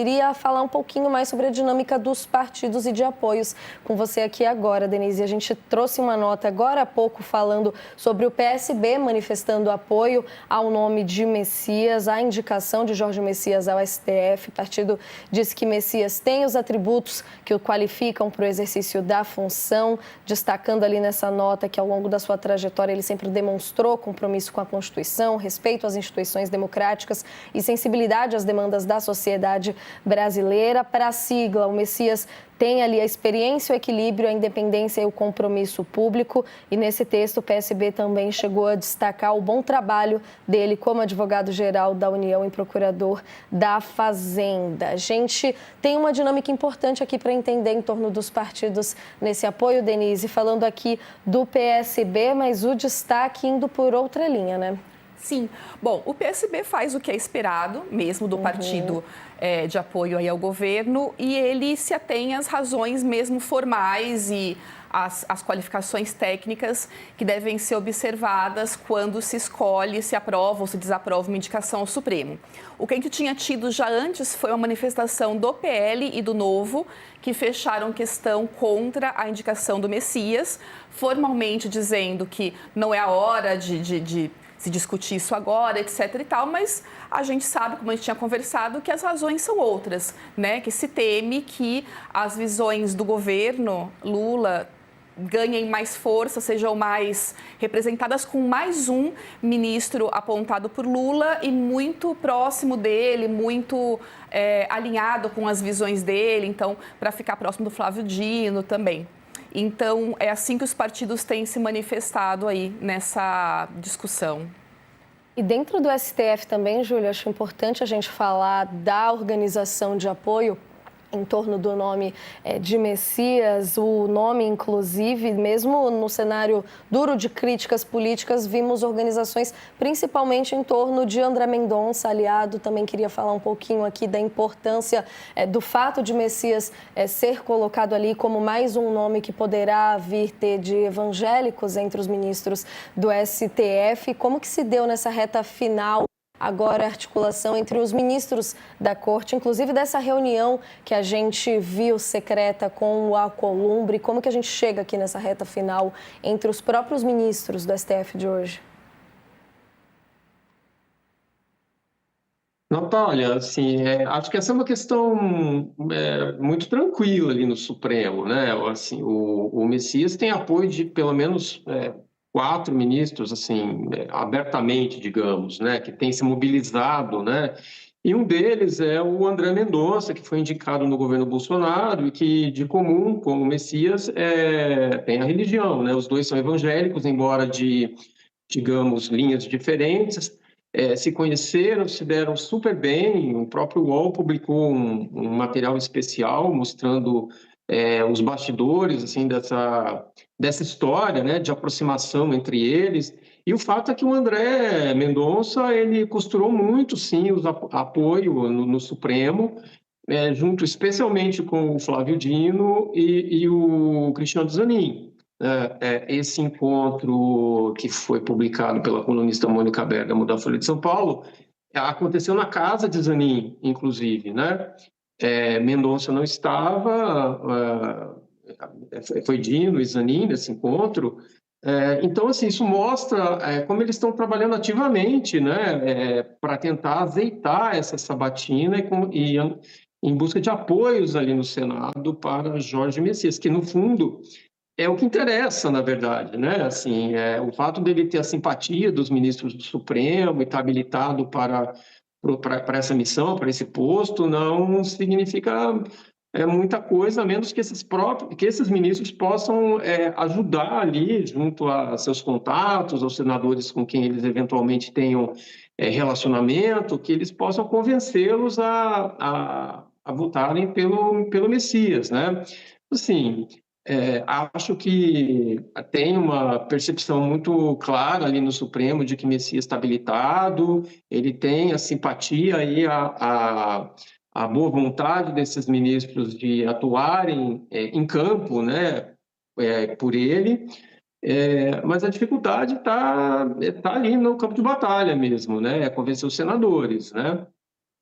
Queria falar um pouquinho mais sobre a dinâmica dos partidos e de apoios com você aqui agora, Denise. A gente trouxe uma nota agora há pouco falando sobre o PSB manifestando apoio ao nome de Messias, à indicação de Jorge Messias ao STF. O partido diz que Messias tem os atributos que o qualificam para o exercício da função, destacando ali nessa nota que ao longo da sua trajetória ele sempre demonstrou compromisso com a Constituição, respeito às instituições democráticas e sensibilidade às demandas da sociedade brasileira. Para a sigla, o Messias tem ali a experiência, o equilíbrio, a independência e o compromisso público. E nesse texto o PSB também chegou a destacar o bom trabalho dele como advogado-geral da União e procurador da Fazenda. A gente tem uma dinâmica importante aqui para entender em torno dos partidos nesse apoio, Denise, falando aqui do PSB, mas o destaque indo por outra linha, né? Sim. Bom, o PSB faz o que é esperado, mesmo do partido de apoio aí ao governo, e ele se atém às razões mesmo formais e as qualificações técnicas que devem ser observadas quando se escolhe, se aprova ou se desaprova uma indicação ao Supremo. O que a gente tinha tido já antes foi uma manifestação do PL e do Novo, que fecharam questão contra a indicação do Messias, formalmente dizendo que não é a hora de se discutir isso agora, etc. e tal, mas a gente sabe, como a gente tinha conversado, que as razões são outras, né? Que se teme que as visões do governo Lula ganhem mais força, sejam mais representadas com mais um ministro apontado por Lula e muito próximo dele, muito alinhado com as visões dele, então, para ficar próximo do Flávio Dino também. Então, é assim que os partidos têm se manifestado aí nessa discussão. E dentro do STF também, Júlia, acho importante a gente falar da organização de apoio em torno do nome de Messias, o nome, inclusive, mesmo no cenário duro de críticas políticas, vimos organizações principalmente em torno de André Mendonça, aliado. Também queria falar um pouquinho aqui da importância do fato de Messias ser colocado ali como mais um nome que poderá vir ter de evangélicos entre os ministros do STF. Como que se deu nessa reta final agora a articulação entre os ministros da Corte, inclusive dessa reunião que a gente viu secreta com o Alcolumbre? Como que a gente chega aqui nessa reta final entre os próprios ministros do STF de hoje? Natália, assim, acho que essa é uma questão muito tranquila ali no Supremo, né? Assim, o Messias tem apoio de pelo menos 4 ministros, assim, abertamente, digamos, né? Que tem se mobilizado, né? E um deles é o André Mendonça, que foi indicado no governo Bolsonaro e que, de comum com o Messias, tem a religião, né? Os dois são evangélicos, embora de, digamos, linhas diferentes. Se conheceram, se deram super bem. O próprio UOL publicou um material especial mostrando os bastidores assim dessa história, né, de aproximação entre eles. E o fato é que o André Mendonça ele costurou muito, sim, o apoio no Supremo, junto especialmente com o Flávio Dino e o Cristiano Zanin. Esse encontro que foi publicado pela colunista Mônica Bergamo da Folha de São Paulo aconteceu na casa de Zanin, inclusive, né? Mendonça não estava, foi Dino e Zanin nesse encontro. Então, assim, isso mostra como eles estão trabalhando ativamente, né, para tentar azeitar essa sabatina e em busca de apoios ali no Senado para Jorge Messias, que, no fundo, é o que interessa, na verdade, né? Assim, o fato dele ter a simpatia dos ministros do Supremo e estar habilitado para essa missão, para esse posto, não significa muita coisa, a menos que esses ministros possam ajudar ali, junto a seus contatos, aos senadores com quem eles eventualmente tenham relacionamento, que eles possam convencê-los a votarem pelo Messias, né? Assim, acho que tem uma percepção muito clara ali no Supremo de que Messias está habilitado, ele tem a simpatia e a boa vontade desses ministros de atuarem em campo, né, por ele, mas a dificuldade está ali no campo de batalha mesmo, né, convencer os senadores, né?